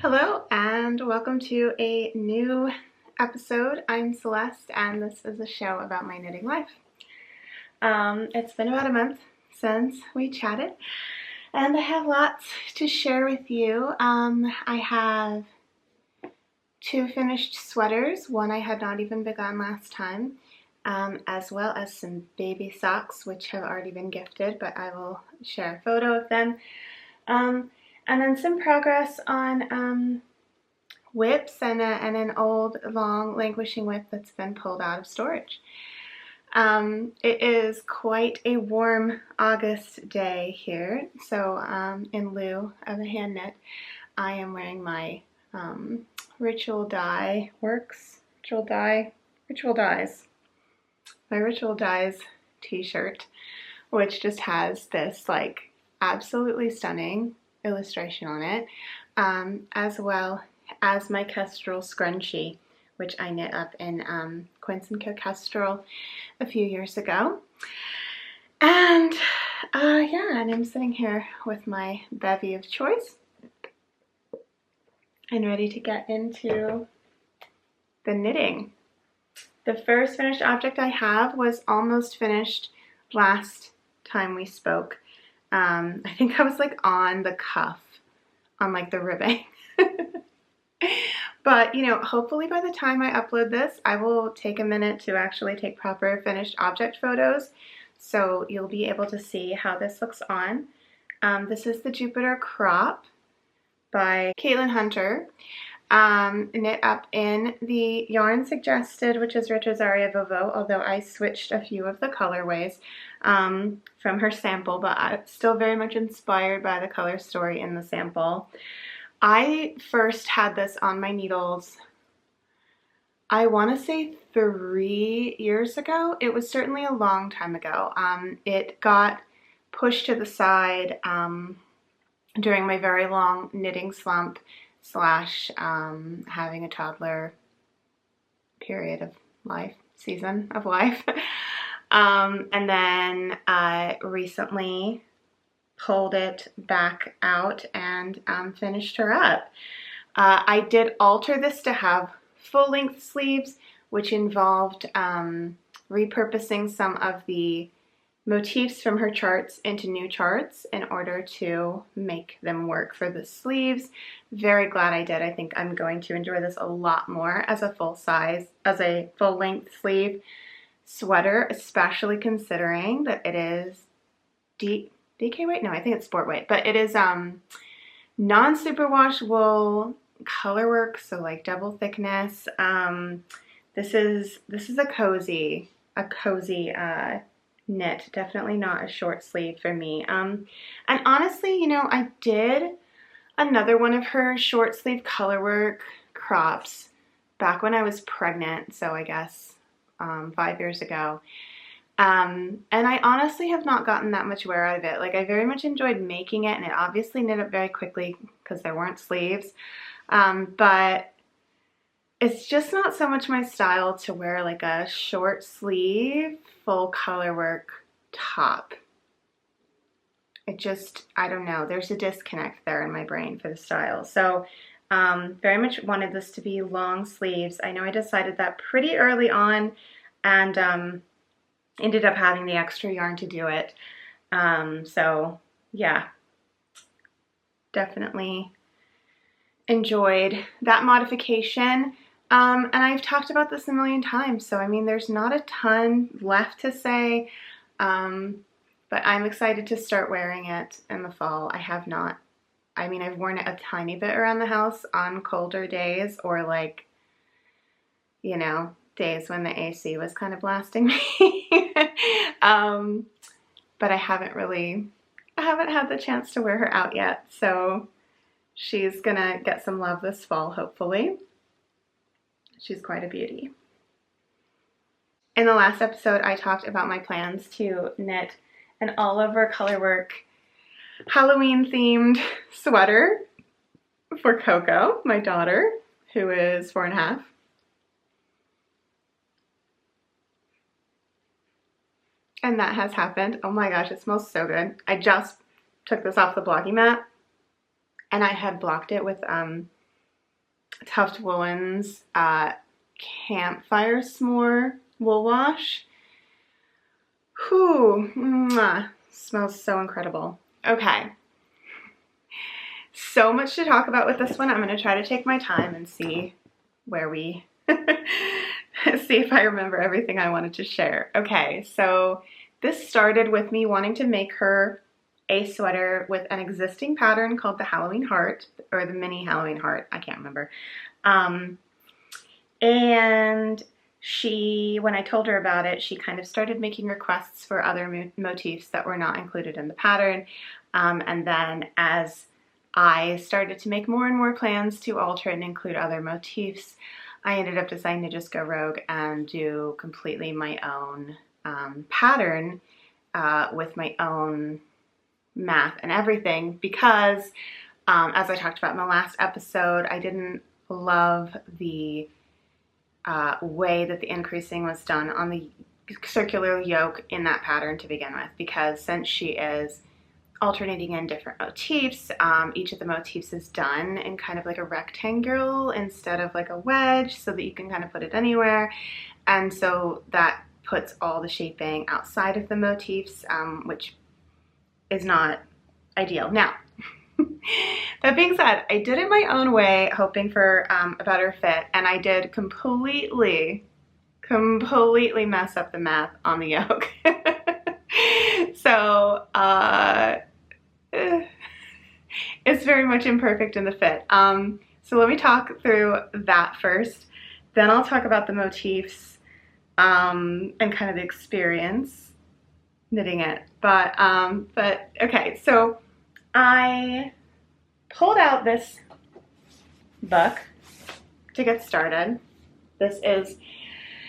Hello and welcome to a new episode. I'm Celeste and this is a show about my knitting life. It's been about a month since we chatted and I have lots to share with you. I have 2 finished sweaters, one I had not even begun last time, as well as some baby socks which have already been gifted, but I will share a photo of them. And then some progress on whips and an old, long, languishing whip that's been pulled out of storage. It is quite a warm August day here, so in lieu of a hand knit, I am wearing my Ritual Dyes t-shirt, which just has this like absolutely stunning illustration on it, as well as my Kestrel scrunchie, which I knit up in Quince & Co. Kestrel a few years ago. And yeah, and I'm sitting here with my bevy of choice and ready to get into the knitting. The first finished object I have was almost finished last time we spoke. I think I was like on the cuff on like the ribbing. But you know, hopefully by the time I upload this, I will take a minute to actually take proper finished object photos, so you'll be able to see how this looks on. This is the Jupiter Crop by Caitlin Hunter, knit up in the yarn suggested, which is Retrosaria Mondim, although I switched a few of the colorways from her sample, but I'm still very much inspired by the color story in the sample. I first had this on my needles, I want to say 3 years ago. It was certainly a long time ago. It got pushed to the side during my very long knitting slump slash having a toddler season of life. And then I recently pulled it back out and finished her up. I did alter this to have full-length sleeves, which involved repurposing some of the motifs from her charts into new charts in order to make them work for the sleeves. Very glad I did. I think I'm going to enjoy this a lot more as a full-length sleeve sweater, especially considering that it is DK weight? No, I think it's sport weight, but it is non-superwash wool colorwork, so like double thickness. This is a cozy knit, definitely not a short sleeve for me. And honestly, you know, I did another one of her short sleeve colorwork crops back when I was pregnant, so I guess 5 years ago. And I honestly have not gotten that much wear out of it. Like, I very much enjoyed making it, and it obviously knit up very quickly because there weren't sleeves. But it's just not so much my style to wear like a short sleeve, full colorwork top. It just, I don't know, there's a disconnect there in my brain for the style. So very much wanted this to be long sleeves. I know I decided that pretty early on and ended up having the extra yarn to do it. So yeah, definitely enjoyed that modification. And I've talked about this a million times, so I mean, there's not a ton left to say, but I'm excited to start wearing it in the fall. I've worn it a tiny bit around the house on colder days, or like, you know, days when the AC was kind of blasting me. But I haven't had the chance to wear her out yet, so she's gonna get some love this fall, hopefully. She's quite a beauty. In the last episode, I talked about my plans to knit an all-over colorwork Halloween-themed sweater for Coco, my daughter, who is 4.5. And that has happened. Oh my gosh, it smells so good. I just took this off the blocky mat and I had blocked it with Tuft Woolens Campfire S'more Wool Wash. Whew, mwah, smells so incredible. Okay, so much to talk about with this one. I'm gonna try to take my time and see where we, see if I remember everything I wanted to share. Okay, so this started with me wanting to make her a sweater with an existing pattern called the Halloween Heart, or the mini Halloween Heart, I can't remember. And she, when I told her about it, she kind of started making requests for other motifs that were not included in the pattern. And then as I started to make more and more plans to alter and include other motifs, I ended up deciding to just go rogue and do completely my own pattern with my own math and everything, because as I talked about in the last episode, I didn't love the way that the increasing was done on the circular yoke in that pattern to begin with, because since she is alternating in different motifs, each of the motifs is done in kind of like a rectangle instead of like a wedge, so that you can kind of put it anywhere, and so that puts all the shaping outside of the motifs, which is not ideal. Now, that being said, I did it my own way, hoping for a better fit, and I did completely mess up the math on the yoke. So it's very much imperfect in the fit. So let me talk through that first, then I'll talk about the motifs and kind of the experience knitting it. But okay, so I pulled out this book to get started. This is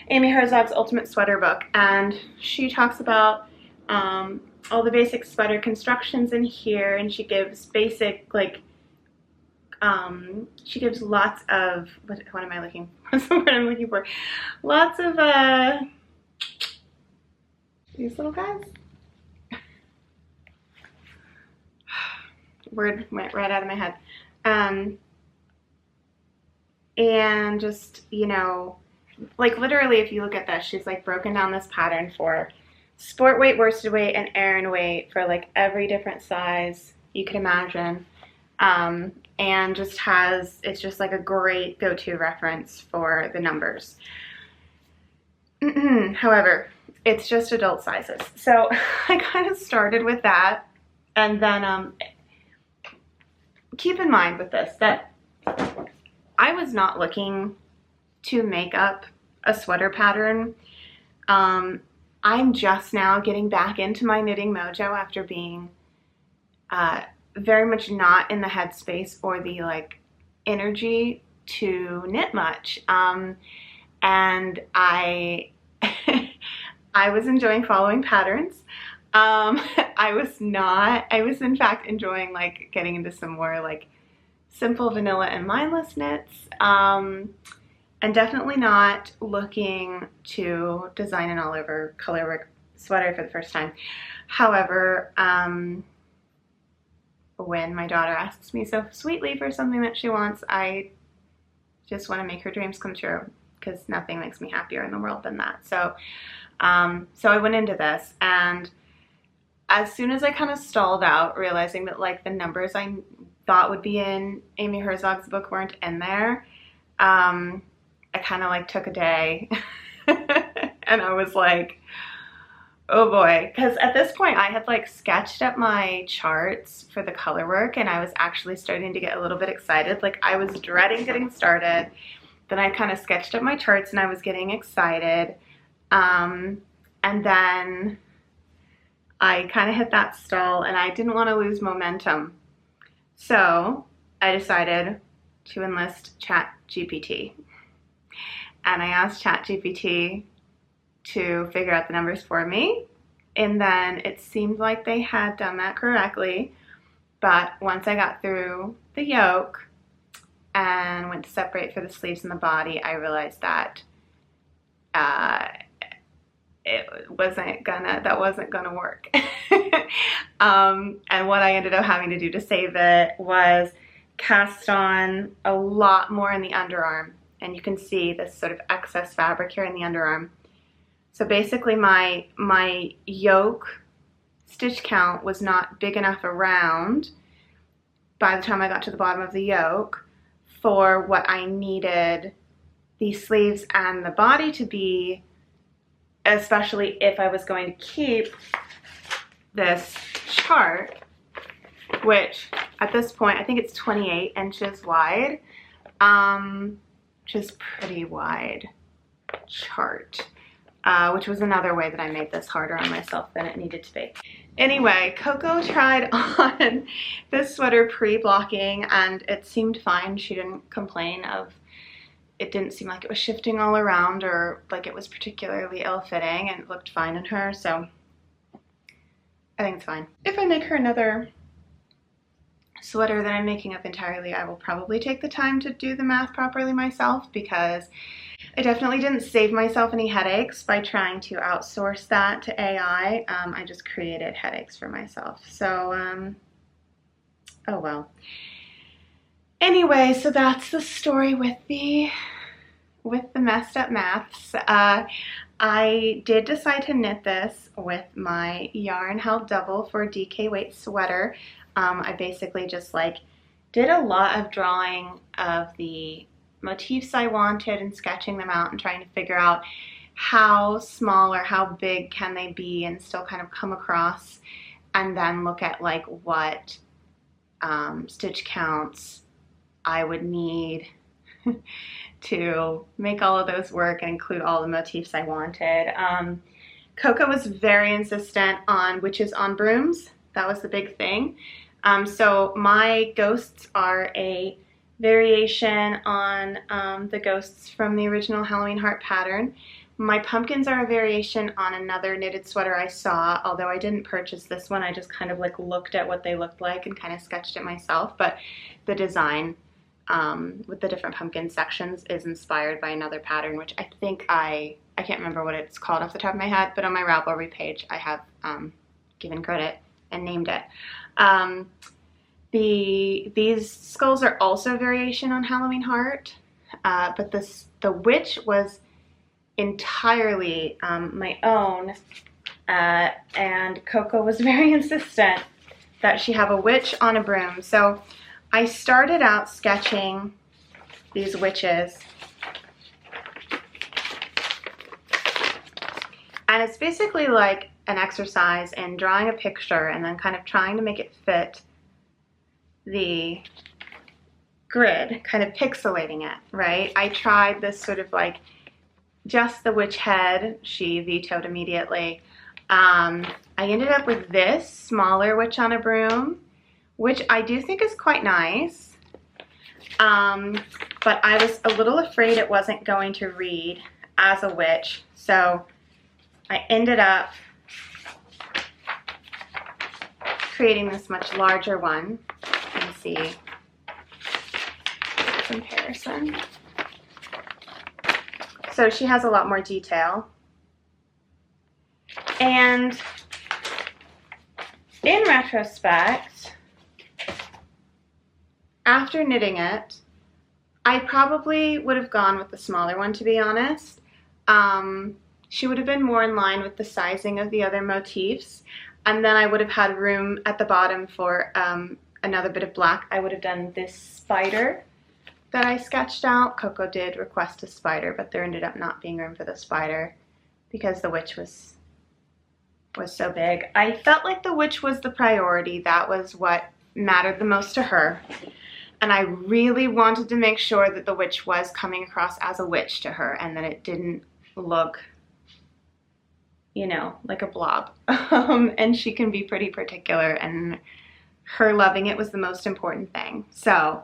Amy Herzog's Ultimate Sweater Book, and she talks about all the basic sweater constructions in here, and she gives basic, like, she gives lots of, what am I looking for? What's the word I'm looking for? Lots of, these little guys? Word went right out of my head. And just, you know, like literally if you look at this, she's like broken down this pattern for sport weight, worsted weight, and Aran weight for like every different size you could imagine. And just has, it's just like a great go-to reference for the numbers. However, it's just adult sizes. So I kind of started with that, and then keep in mind with this that I was not looking to make up a sweater pattern. I'm just now getting back into my knitting mojo after being very much not in the headspace or the like energy to knit much. And I I was enjoying following patterns. I was in fact enjoying like getting into some more like simple vanilla and mindless knits, and definitely not looking to design an all over colorwork sweater for the first time. However, when my daughter asks me so sweetly for something that she wants, I just want to make her dreams come true, because nothing makes me happier in the world than that. So I went into this, and as soon as I kind of stalled out, realizing that like the numbers I thought would be in Amy Herzog's book weren't in there, I kind of like took a day and I was like, oh boy, because at this point I had like sketched up my charts for the color work, and I was actually starting to get a little bit excited. Like I was dreading getting started, then I kind of sketched up my charts and I was getting excited, and then I kind of hit that stall and I didn't want to lose momentum. So I decided to enlist ChatGPT, and I asked ChatGPT to figure out the numbers for me, and then it seemed like they had done that correctly. But once I got through the yoke and went to separate for the sleeves and the body, I realized that that wasn't gonna work. And what I ended up having to do to save it was cast on a lot more in the underarm, and you can see this sort of excess fabric here in the underarm. So basically my yoke stitch count was not big enough around by the time I got to the bottom of the yoke for what I needed the sleeves and the body to be, especially if I was going to keep this chart, which at this point I think it's 28 inches wide, which is pretty wide chart, which was another way that I made this harder on myself than it needed to be. Anyway, Coco tried on this sweater pre-blocking and it seemed fine. She didn't complain of, it didn't seem like it was shifting all around or like it was particularly ill-fitting, and it looked fine in her, so I think it's fine. If I make her another sweater that I'm making up entirely, I will probably take the time to do the math properly myself, because I definitely didn't save myself any headaches by trying to outsource that to AI. I just created headaches for myself. So, oh well. Anyway, so that's the story with the messed up maths. I did decide to knit this with my yarn held double for DK weight sweater. I basically just like did a lot of drawing of the motifs I wanted and sketching them out and trying to figure out how small or how big can they be and still kind of come across, and then look at like what stitch counts I would need to make all of those work and include all the motifs I wanted. Coco was very insistent on witches on brooms. That was the big thing. So my ghosts are a variation on the ghosts from the original Halloween heart pattern. My pumpkins are a variation on another knitted sweater I saw, although I didn't purchase this one. I just kind of like looked at what they looked like and kind of sketched it myself, but the design with the different pumpkin sections is inspired by another pattern, which I think I can't remember what it's called off the top of my head, but on my Ravelry page I have given credit and named it. These skulls are also a variation on Halloween heart, but the witch was entirely my own, and Coco was very insistent that she have a witch on a broom. So I started out sketching these witches, and it's basically like an exercise in drawing a picture and then kind of trying to make it fit the grid, kind of pixelating it, right? I tried this sort of like just the witch head. She vetoed immediately. I ended up with this smaller witch on a broom, which I do think is quite nice, but I was a little afraid it wasn't going to read as a witch, so I ended up creating this much larger one. You can see comparison. So she has a lot more detail, and in retrospect, after knitting it, I probably would have gone with the smaller one, to be honest. She would have been more in line with the sizing of the other motifs, and then I would have had room at the bottom for another bit of black. I would have done this spider that I sketched out. Coco did request a spider, but there ended up not being room for the spider because the witch was so big. I felt like the witch was the priority. That was what mattered the most to her. And I really wanted to make sure that the witch was coming across as a witch to her and that it didn't look, you know, like a blob. And she can be pretty particular, and her loving it was the most important thing. So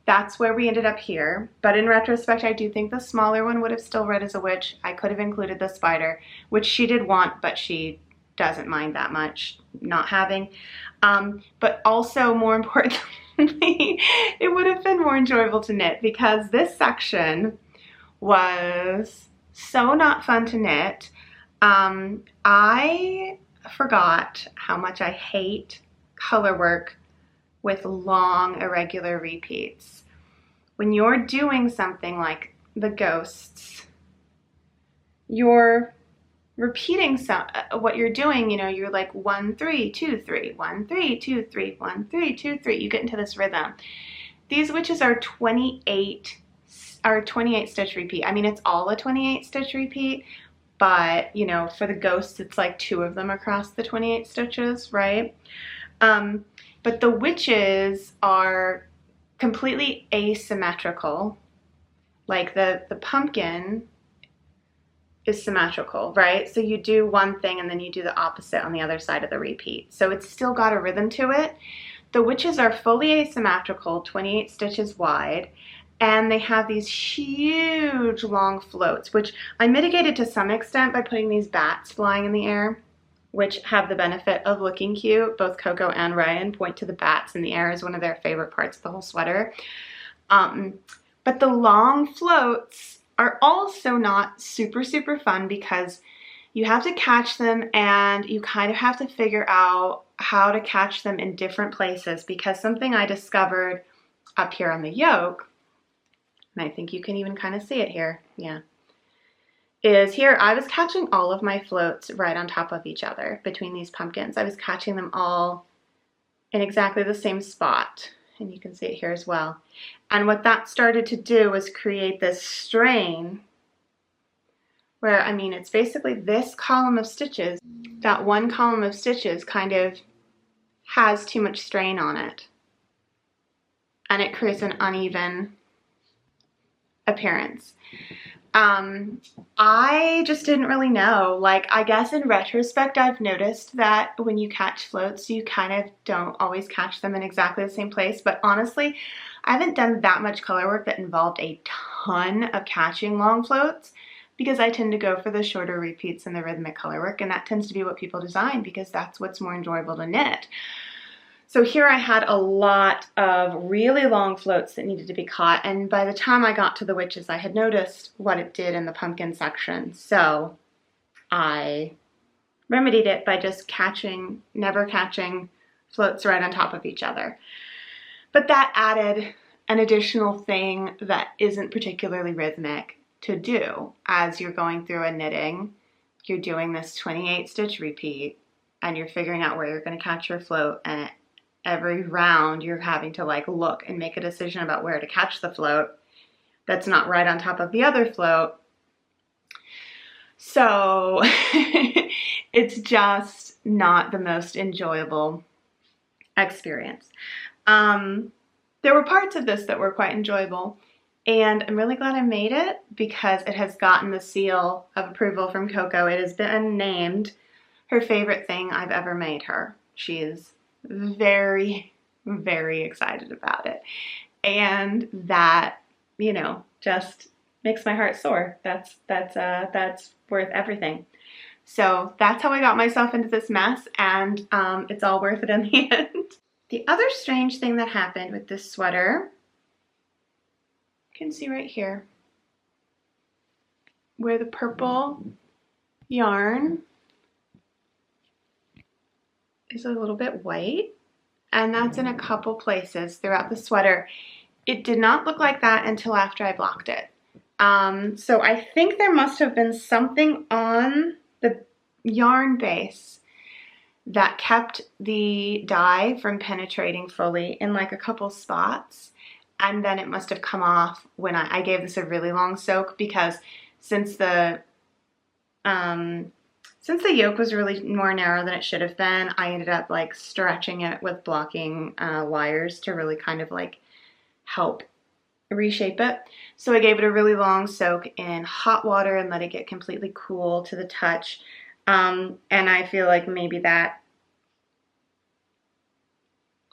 that's where we ended up here. But in retrospect, I do think the smaller one would have still read as a witch. I could have included the spider, which she did want, but she doesn't mind that much not having. But also, more importantly, it would have been more enjoyable to knit because this section was so not fun to knit. I forgot how much I hate color work with long irregular repeats. When you're doing something like the ghosts, you're repeating what you're doing, you know, you're like 1 3 2 3 1 3 2 3 1 3 2 3. You get into this rhythm. These witches are 28 stitch repeat. I mean, it's all a 28 stitch repeat, but you know, for the ghosts it's like 2 of them across the 28 stitches, right? But the witches are completely asymmetrical. Like the pumpkin is symmetrical, right? So you do one thing and then you do the opposite on the other side of the repeat. So it's still got a rhythm to it. The witches are fully asymmetrical, 28 stitches wide, and they have these huge long floats, which I mitigated to some extent by putting these bats flying in the air, which have the benefit of looking cute. Both Coco and Ryan point to the bats in the air as one of their favorite parts of the whole sweater. But the long floats are also not super fun because you have to catch them and you kind of have to figure out how to catch them in different places, because something I discovered up here on the yoke, and I think you can even kind of see it here, yeah, is here I was catching all of my floats right on top of each other between these pumpkins. I was catching them all in exactly the same spot, and you can see it here as well. And what that started to do was create this strain where, I mean, it's basically this column of stitches, that one column of stitches kind of has too much strain on it, and it creates an uneven appearance. I just didn't really know. Like, I guess in retrospect, I've noticed that when you catch floats, you kind of don't always catch them in exactly the same place. But honestly, I haven't done that much color work that involved a ton of catching long floats, because I tend to go for the shorter repeats and the rhythmic color work, and that tends to be what people design because that's what's more enjoyable to knit. So here I had a lot of really long floats that needed to be caught, and by the time I got to the witches, I had noticed what it did in the pumpkin section. So I remedied it by just never catching floats right on top of each other. But that added an additional thing that isn't particularly rhythmic to do as you're going through a knitting. You're doing this 28 stitch repeat and you're figuring out where you're going to catch your float, and every round you're having to like look and make a decision about where to catch the float that's not right on top of the other float. So it's just not the most enjoyable experience. There were parts of this that were quite enjoyable, and I'm really glad I made it because it has gotten the seal of approval from Coco. It has been named her favorite thing I've ever made her. She is very excited about it, and that, you know, just makes my heart soar. That's worth everything. So that's how I got myself into this mess, and it's all worth it in the end. The other strange thing that happened with this sweater, you can see right here where the purple yarn is a little bit white, and that's in a couple places throughout the sweater. It did not look like that until after I blocked it. So I think there must have been something on the yarn base that kept the dye from penetrating fully in like a couple spots, and then it must have come off when I gave this a really long soak, because since the yoke was really more narrow than it should have been, I ended up like stretching it with blocking wires to really kind of like help reshape it. So I gave it a really long soak in hot water and let it get completely cool to the touch. And I feel like maybe that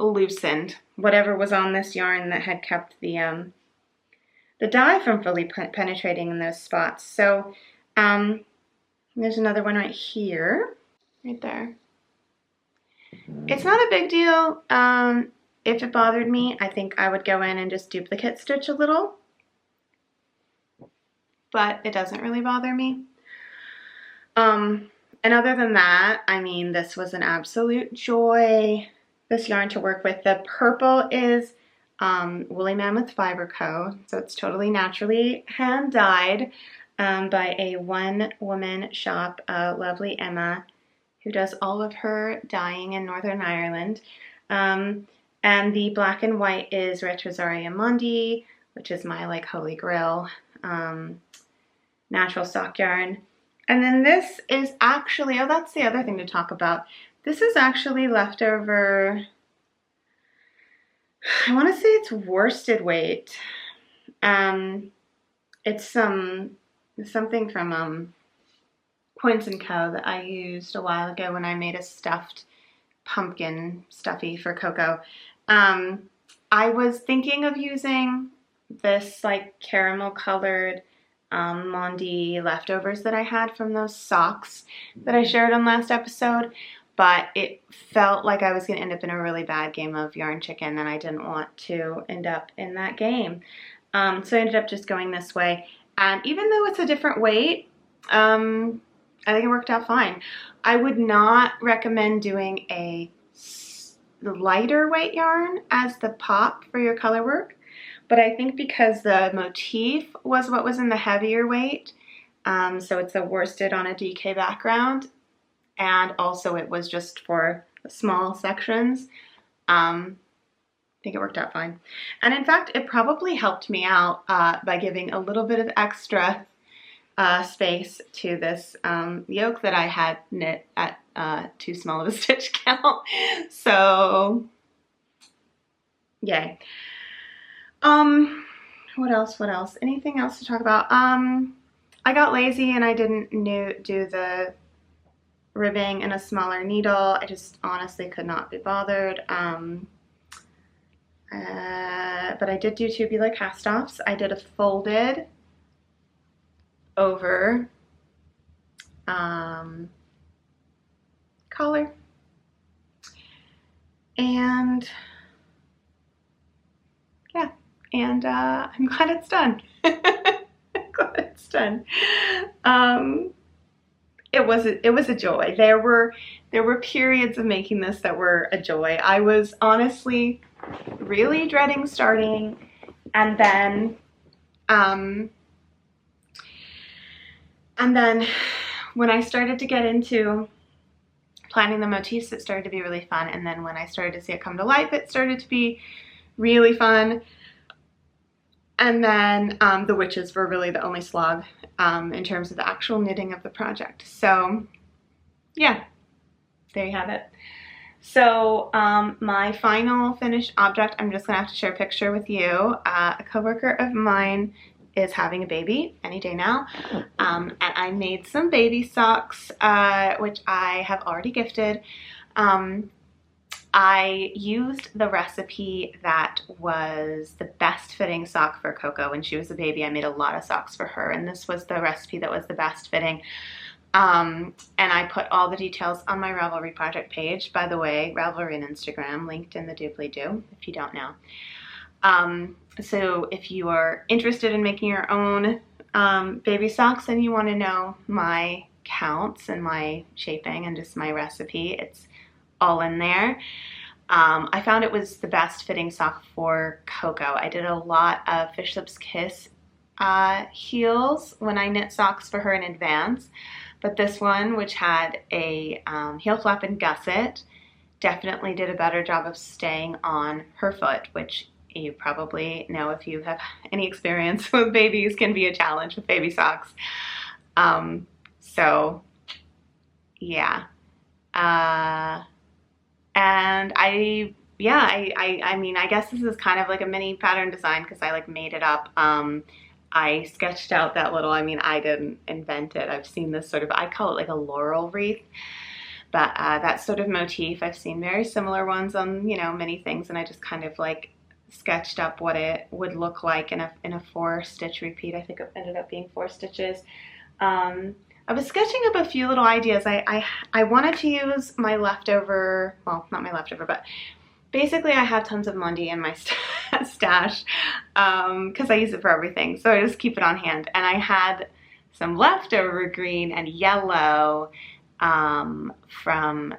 loosened whatever was on this yarn that had kept the dye from fully penetrating in those spots. So there's another one right here, right there. It's not a big deal. If it bothered me, I think I would go in and just duplicate stitch a little, but it doesn't really bother me. And other than that, I mean, this was an absolute joy. this yarn to work with. The purple is Woolly Mammoth Fiber Co. So it's totally naturally hand dyed by a one-woman shop, lovely Emma, who does all of her dyeing in Northern Ireland. And the black and white is Retrosaria Mondim, which is my like holy grail natural stock yarn. And then this is actually, oh, that's the other thing to talk about. This is actually leftover, I want to say it's worsted weight. It's something from Points & Co. that I used a while ago when I made a stuffed pumpkin stuffy for Coco. I was thinking of using this like caramel colored Mondi leftovers that I had from those socks that I shared on last episode, but it felt like I was going to end up in a really bad game of yarn chicken, and I didn't want to end up in that game. So I ended up just going this way, and even though it's a different weight, I think it worked out fine. I would not recommend doing a lighter weight yarn as the pop for your color work, but I think because the motif was what was in the heavier weight, so it's a worsted on a DK background, and also it was just for small sections, I think it worked out fine. And in fact, it probably helped me out by giving a little bit of extra space to this yoke that I had knit at too small of a stitch count. So, yay. What else? Anything else to talk about? I got lazy and I didn't do the ribbing in a smaller needle. I just honestly could not be bothered. But I did do tubular cast-offs. I did a folded over collar, and yeah, and I'm glad it's done. I'm glad it's done. It was a joy. There were periods of making this that were a joy. I was honestly really dreading starting, and then when I started to get into planning the motifs, it started to be really fun. And then when I started to see it come to life, it started to be really fun. And then the witches were really the only slog in terms of the actual knitting of the project. So yeah, there you have it. So my final finished object, I'm just gonna have to share a picture with you. A coworker of mine is having a baby any day now, and I made some baby socks, which I have already gifted. I used the recipe that was the best fitting sock for Coco when she was a baby. I made a lot of socks for her, and this was the recipe that was the best fitting. And I put all the details on my Ravelry project page. By the way, Ravelry and Instagram, linked in the doobly-doo, if you don't know. So if you are interested in making your own baby socks and you want to know my counts and my shaping and just my recipe, it's all in there. I found it was the best fitting sock for Coco. I did a lot of Fish Lips Kiss heels when I knit socks for her in advance, but this one, which had a heel flap and gusset, definitely did a better job of staying on her foot, which you probably know if you have any experience with babies can be a challenge with baby socks. So yeah. And I mean, I guess this is kind of like a mini pattern design because I like made it up. I sketched out that little, I mean, I didn't invent it. I've seen this sort of, I call it like a laurel wreath. But that sort of motif, I've seen very similar ones on, you know, many things, and I just kind of like sketched up what it would look like in a 4-stitch repeat. I think it ended up being 4 stitches. I was sketching up a few little ideas. I wanted to use my leftover, well, not my leftover, but basically I have tons of Mondi in my stash because I use it for everything. So I just keep it on hand. And I had some leftover green and yellow from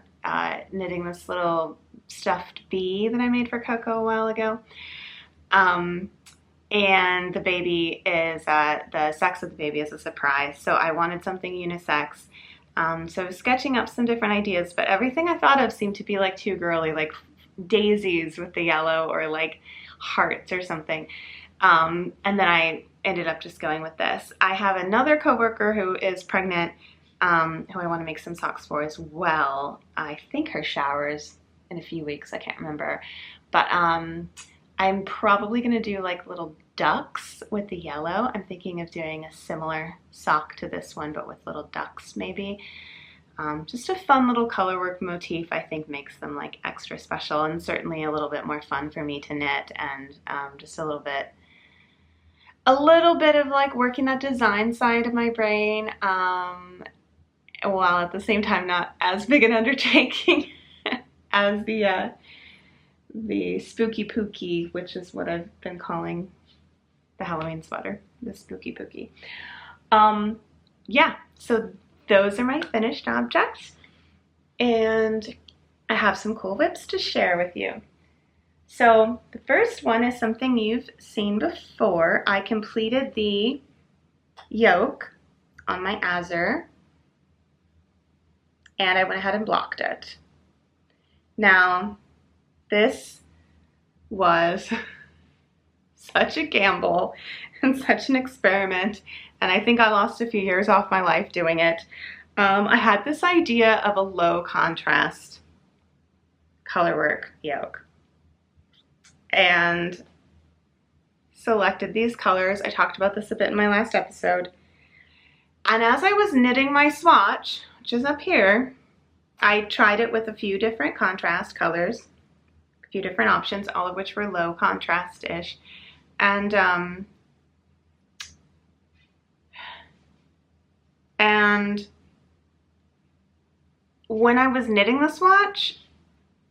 knitting this little stuffed bee that I made for Coco a while ago. And the baby is, the sex of the baby is a surprise. So I wanted something unisex. So I was sketching up some different ideas, but everything I thought of seemed to be like too girly, like daisies with the yellow or like hearts or something. And then I ended up just going with this. I have another coworker who is pregnant, who I want to make some socks for as well. I think her shower's in a few weeks, I can't remember. But I'm probably gonna do like little ducks with the yellow. I'm thinking of doing a similar sock to this one, but with little ducks maybe. Just a fun little colorwork motif I think makes them like extra special, and certainly a little bit more fun for me to knit, and just a little bit of like working that design side of my brain, while at the same time not as big an undertaking as the spooky pooky, which is what I've been calling the Halloween sweater, the spooky pooky. Yeah, so those are my finished objects, and I have some cool whips to share with you. So the first one is something you've seen before. I completed the yoke on my Azor, and I went ahead and blocked it. Now, this was such a gamble and such an experiment, and I think I lost a few years off my life doing it. I had this idea of a low contrast colorwork yoke and selected these colors. I talked about this a bit in my last episode. And as I was knitting my swatch, which is up here, I tried it with a few different contrast colors, a few different options, all of which were low contrast-ish. And when I was knitting the swatch,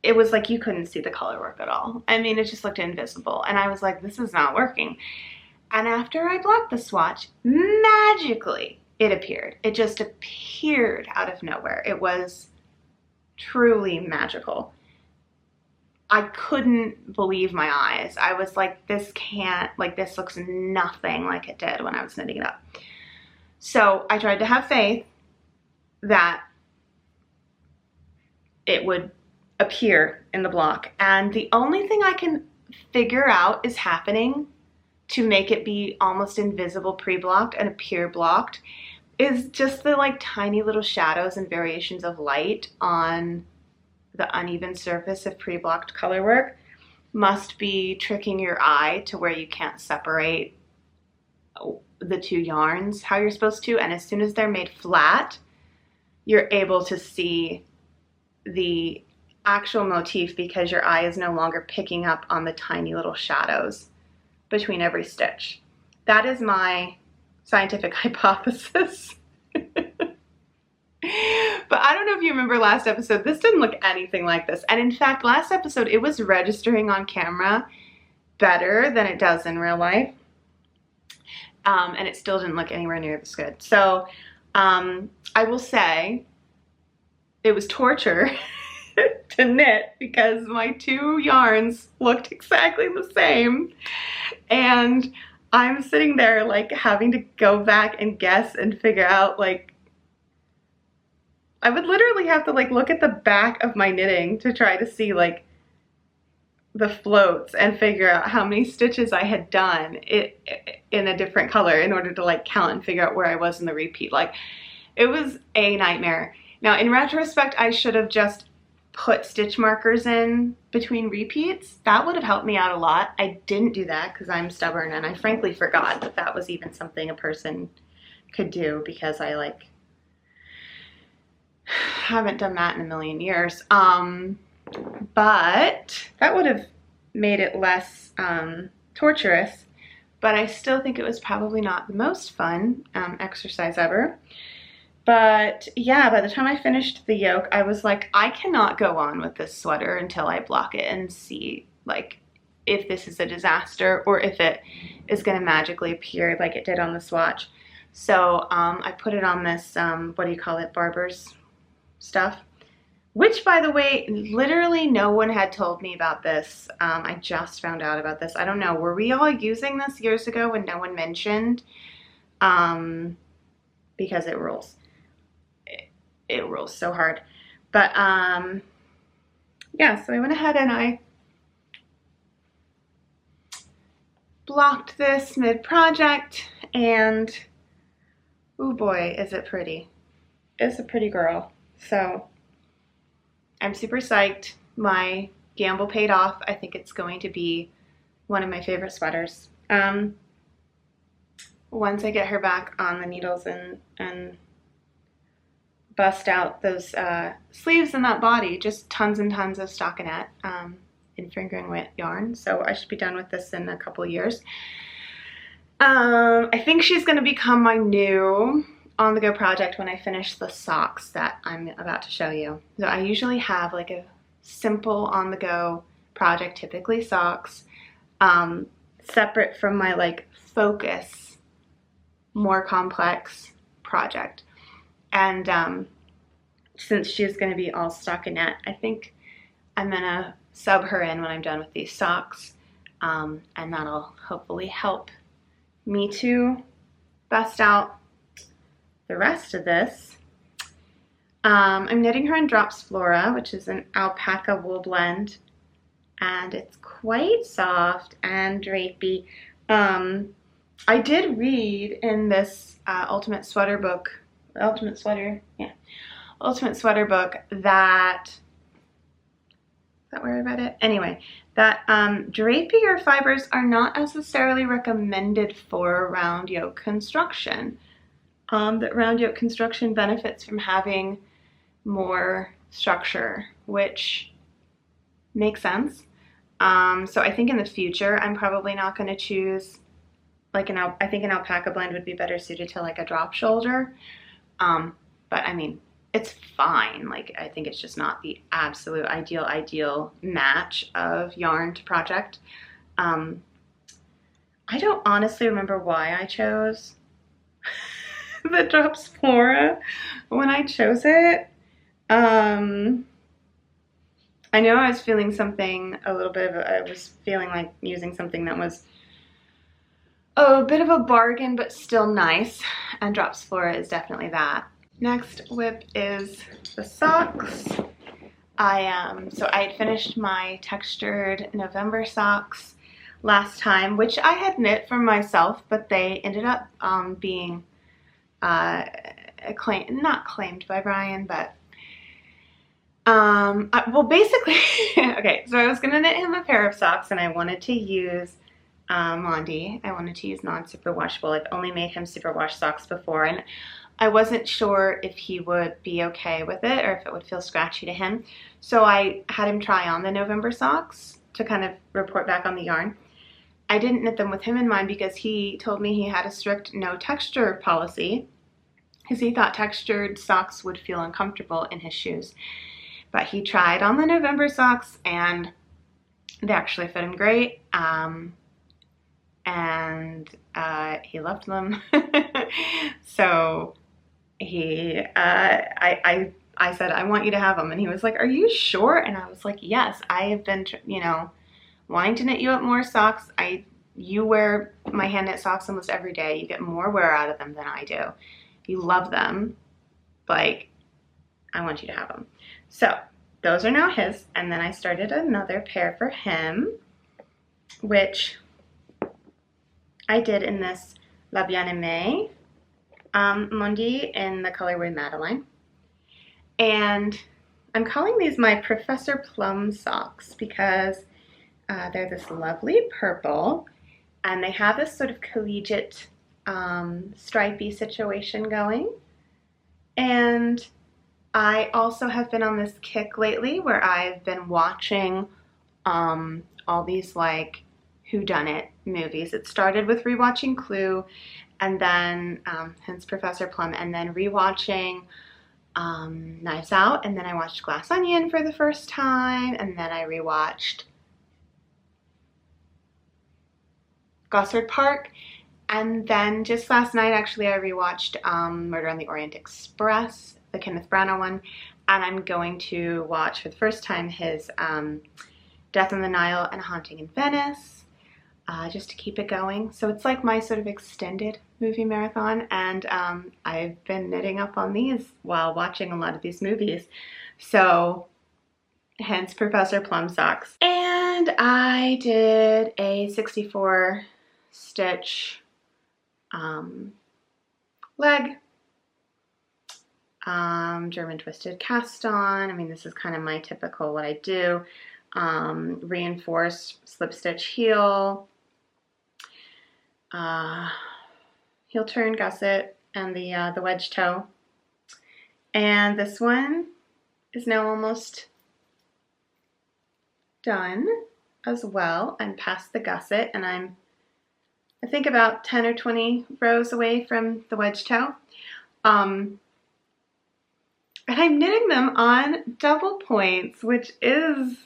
it was like you couldn't see the color work at all. I mean, it just looked invisible. And I was like, this is not working. And after I blocked the swatch, magically it appeared. It just appeared out of nowhere. It was truly magical. I couldn't believe my eyes. I was like, this looks nothing like it did when I was knitting it up. So I tried to have faith that it would appear in the block. And the only thing I can figure out is happening to make it be almost invisible pre-blocked and appear blocked is just the like tiny little shadows and variations of light on the uneven surface of pre-blocked color work must be tricking your eye to where you can't separate the two yarns how you're supposed to, and as soon as they're made flat, you're able to see the actual motif because your eye is no longer picking up on the tiny little shadows between every stitch. That is my scientific hypothesis. But I don't know if you remember last episode, this didn't look anything like this. And in fact, last episode, it was registering on camera better than it does in real life. And it still didn't look anywhere near this good. So I will say it was torture to knit because my two yarns looked exactly the same. And I'm sitting there like having to go back and guess and figure out, like, I would literally have to like look at the back of my knitting to try to see like the floats and figure out how many stitches I had done in a different color in order to like count and figure out where I was in the repeat. Like, it was a nightmare. Now in retrospect, I should have just put stitch markers in between repeats. That would have helped me out a lot. I didn't do that because I'm stubborn, and I frankly forgot that that was even something a person could do because I like haven't done that in a million years. But that would have made it less torturous, but I still think it was probably not the most fun exercise ever. But yeah, by the time I finished the yoke, I was like, I cannot go on with this sweater until I block it and see like if this is a disaster or if it is going to magically appear like it did on the swatch. So I put it on this, what do you call it, barber's stuff, which, by the way, literally no one had told me about this. I just found out about this. I don't know. Were we all using this years ago when no one mentioned? Because it rules. It rules so hard. But yeah, so I went ahead and I blocked this mid-project, and oh boy, is it pretty. It's a pretty girl. So I'm super psyched. My gamble paid off. I think it's going to be one of my favorite sweaters. Once I get her back on the needles and bust out those sleeves and that body, just tons and tons of stockinette in fingering weight yarn. So I should be done with this in a couple years. I think she's going to become my new on-the-go project when I finish the socks that I'm about to show you. So I usually have like a simple on-the-go project, typically socks, separate from my like focus, more complex project. And since she's going to be all stockinette, I think I'm going to sub her in when I'm done with these socks, and that'll hopefully help me to bust out the rest of this. I'm knitting her in Drops Flora, which is an alpaca wool blend, and it's quite soft and drapey. I did read in this Ultimate Sweater book that is that where I read it? Anyway, that drapier fibers are not necessarily recommended for round yoke construction. That round yoke construction benefits from having more structure, which makes sense. So I think in the future, I'm probably not going to choose like I think an alpaca blend would be better suited to like a drop shoulder. But I mean, it's fine. Like, I think it's just not the absolute ideal match of yarn to project. I don't honestly remember why I chose the Drops Flora when I chose it. I know I was feeling something I was feeling like using something that was a bit of a bargain, but still nice. And Drops Flora is definitely that. Next whip is the socks. So I had finished my textured November socks last time, which I had knit for myself, but they ended up being not claimed by Brian, but well, basically, okay, so I was gonna knit him a pair of socks, and I wanted to use Mondim. I wanted to use non-superwashable. I've only made him superwash socks before, and I wasn't sure if he would be okay with it or if it would feel scratchy to him. So I had him try on the November socks to kind of report back on the yarn. I didn't knit them with him in mind because he told me he had a strict no texture policy because he thought textured socks would feel uncomfortable in his shoes. But he tried on the November socks and they actually fit him great. And he loved them. So I said, I want you to have them. And he was like, are you sure? And I was like, yes, I have been, wanting to knit you up more socks. You wear my hand knit socks almost every day. You get more wear out of them than I do. You love them. Like, I want you to have them. So those are now his. And then I started another pair for him, which I did in this La Bien-Aimée Mondim in the colorway Madeline. And I'm calling these my Professor Plum socks because they're this lovely purple and they have this sort of collegiate stripy situation going. And I also have been on this kick lately where I've been watching all these like whodunit movies. It started with rewatching Clue, and then hence Professor Plum, and then rewatching Knives Out, and then I watched Glass Onion for the first time, and then I rewatched Gosford Park, and then just last night actually I rewatched Murder on the Orient Express, the Kenneth Branagh one, and I'm going to watch for the first time his Death on the Nile and Haunting in Venice, just to keep it going. So it's like my sort of extended movie marathon, and I've been knitting up on these while watching a lot of these movies. So hence Professor Plum socks. And I did a 64 stitch leg, German twisted cast on. I mean, this is kind of my typical what I do. Reinforced slip stitch heel, heel turn gusset, and the wedge toe. And this one is now almost done as well. I'm past the gusset, and I think about 10 or 20 rows away from the wedge toe. And I'm knitting them on double points, which is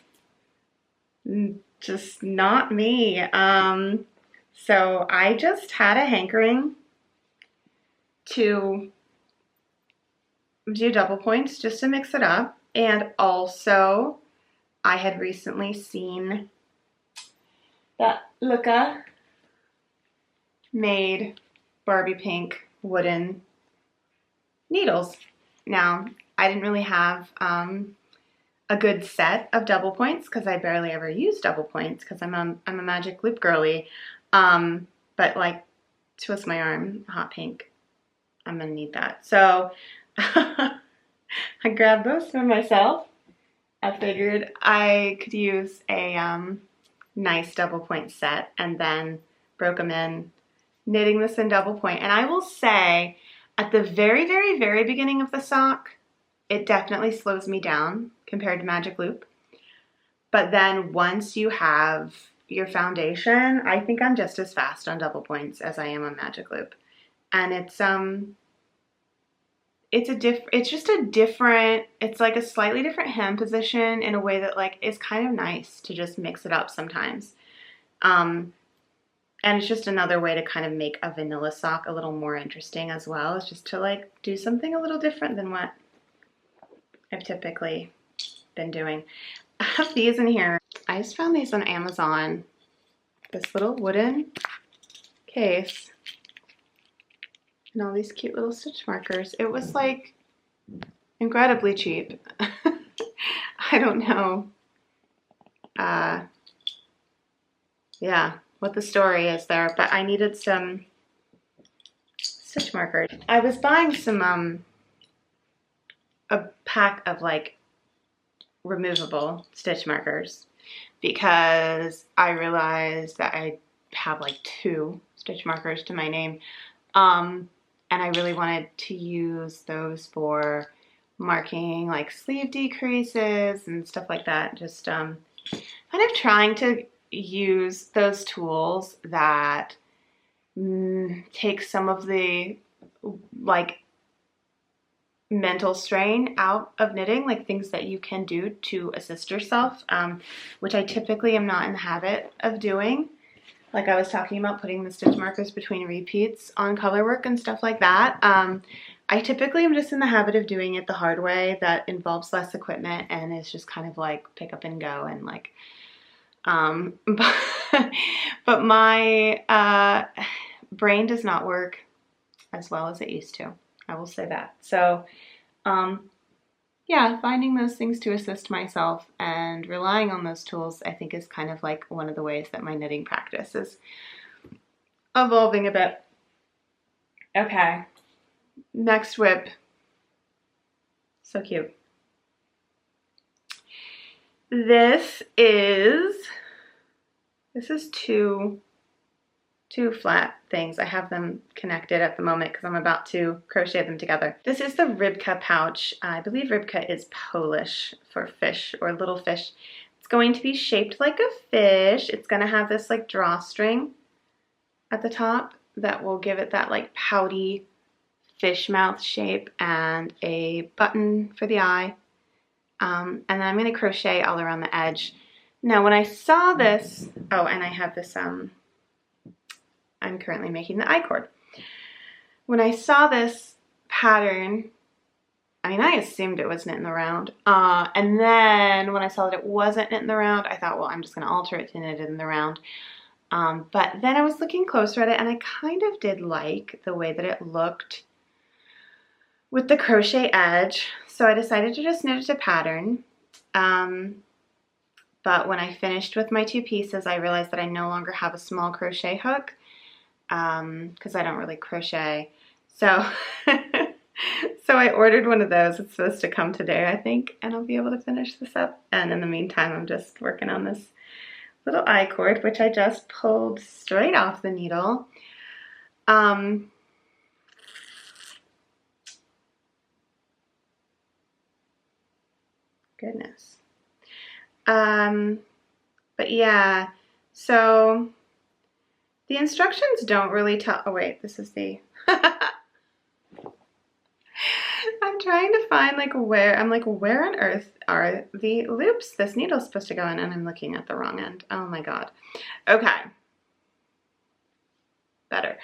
just not me. So I just had a hankering to do double points just to mix it up. And also I had recently seen that Rybka made Barbie pink wooden needles. Now, I didn't really have a good set of double points because I barely ever use double points because I'm a magic loop girly. But like, twist my arm, hot pink, I'm gonna need that. So I grabbed those for myself. I figured I could use a nice double point set, and then broke them in, knitting this in double point. And I will say, at the very, very, very beginning of the sock, it definitely slows me down compared to magic loop. But then once you have your foundation, I think I'm just as fast on double points as I am on magic loop. And it's like a slightly different hem position in a way that like is kind of nice to just mix it up sometimes. And it's just another way to kind of make a vanilla sock a little more interesting as well. It's just to like do something a little different than what I've typically been doing. I have these in here. I just found these on Amazon. This little wooden case and all these cute little stitch markers. It was like incredibly cheap. I don't know. Yeah, what the story is there, but I needed some stitch markers. I was buying some a pack of like removable stitch markers because I realized that I have like 2 stitch markers to my name, and I really wanted to use those for marking like sleeve decreases and stuff like that. Just kind of trying to use those tools that take some of the like mental strain out of knitting, like things that you can do to assist yourself, which I typically am not in the habit of doing. Like I was talking about putting the stitch markers between repeats on color work and stuff like that. I typically am just in the habit of doing it the hard way that involves less equipment and is just kind of like pick up and go and like, but my brain does not work as well as it used to. I will say that. So, yeah, finding those things to assist myself and relying on those tools, I think is kind of like one of the ways that my knitting practice is evolving a bit. Okay, next whip. So cute. This is two flat things. I have them connected at the moment because I'm about to crochet them together. This is the Rybka pouch. I believe Rybka is Polish for fish or little fish. It's going to be shaped like a fish. It's going to have this like drawstring at the top that will give it that like pouty fish mouth shape and a button for the eye. And then I'm going to crochet all around the edge. Now when I saw this, oh, and I have this, I'm currently making the I-cord. When I saw this pattern, I mean, I assumed it was knit in the round. And then when I saw that it wasn't knit in the round, I thought, well, I'm just going to alter it to knit in the round. But then I was looking closer at it, and I kind of did like the way that it looked with the crochet edge. So I decided to just knit it to pattern. But when I finished with my 2 pieces, I realized that I no longer have a small crochet hook because I don't really crochet. So, so I ordered one of those. It's supposed to come today, I think, and I'll be able to finish this up. And in the meantime, I'm just working on this little I-cord, which I just pulled straight off the needle. Goodness. But yeah, so the instructions don't really tell, oh wait, this is the, I'm trying to find like where, I'm like, where on earth are the loops this needle's supposed to go in? And I'm looking at the wrong end. Oh my God. Okay. Better.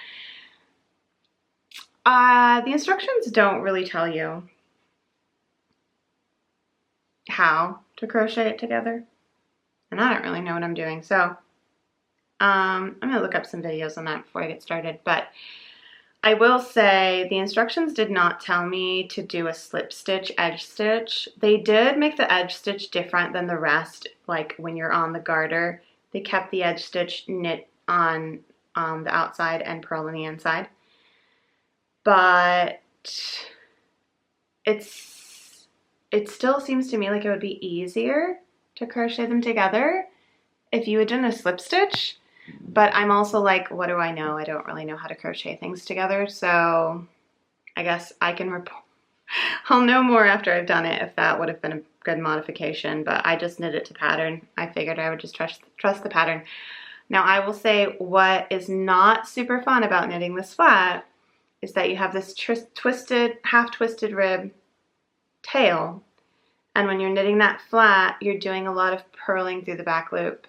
The instructions don't really tell you how to crochet it together. And I don't really know what I'm doing. So I'm going to look up some videos on that before I get started. But I will say the instructions did not tell me to do a slip stitch, edge stitch. They did make the edge stitch different than the rest. Like when you're on the garter, they kept the edge stitch knit on the outside and purl on the inside. But it still seems to me like it would be easier to crochet them together if you had done a slip stitch. But I'm also like, what do I know? I don't really know how to crochet things together. So I guess I can report. I'll know more after I've done it if that would have been a good modification. But I just knit it to pattern. I figured I would just trust the pattern. Now I will say what is not super fun about knitting this flat is that you have this twisted, half twisted rib tail. And when you're knitting that flat, you're doing a lot of purling through the back loop,